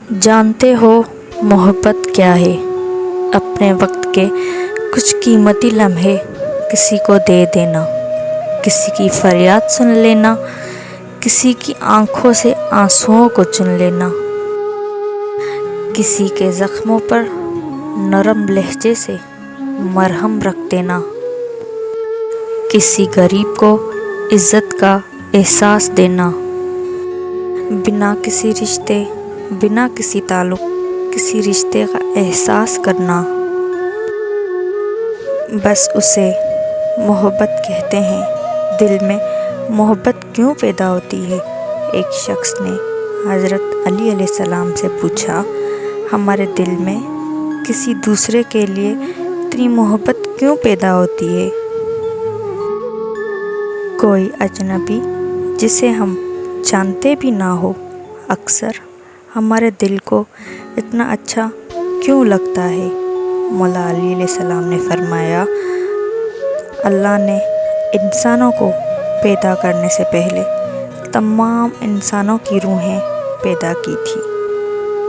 जानते हो मोहब्बत क्या है? अपने वक्त के कुछ कीमती लम्हे किसी को दे देना, किसी की फरियाद सुन लेना, किसी की आंखों से आंसुओं को चुन लेना, किसी के ज़ख्मों पर नरम लहजे से मरहम रख देना, किसी गरीब को इज़्ज़त का एहसास देना, बिना किसी रिश्ते, बिना किसी ताल्लुक़, किसी रिश्ते का एहसास करना, बस उसे मोहब्बत कहते हैं। दिल में मोहब्बत क्यों पैदा होती है? एक शख्स ने हज़रत अली अलैहिस्सलाम से पूछा, हमारे दिल में किसी दूसरे के लिए इतनी मोहब्बत क्यों पैदा होती है? कोई अजनबी जिसे हम जानते भी ना हो, अक्सर हमारे दिल को इतना अच्छा क्यों लगता है? मौला अली अलैहिस्सलाम ने फरमाया, अल्लाह ने इंसानों को पैदा करने से पहले तमाम इंसानों की रूहें पैदा की थी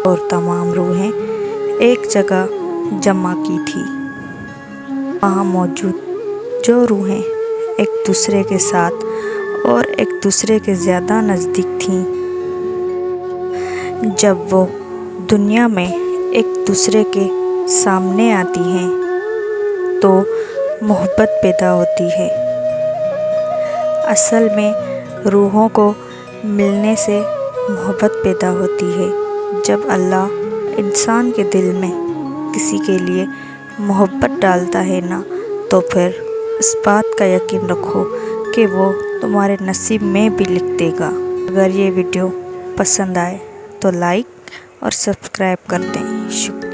और तमाम रूहें एक जगह जमा की थी। वहाँ मौजूद जो रूहें एक दूसरे के साथ और एक दूसरे के ज़्यादा नज़दीक थीं, जब वो दुनिया में एक दूसरे के सामने आती हैं तो मोहब्बत पैदा होती है। असल में रूहों को मिलने से मोहब्बत पैदा होती है। जब अल्लाह इंसान के दिल में किसी के लिए मोहब्बत डालता है ना, तो फिर इस बात का यकीन रखो कि वो तुम्हारे नसीब में भी लिख देगा। अगर ये वीडियो पसंद आए तो लाइक और सब्सक्राइब कर दें। शुक्रिया।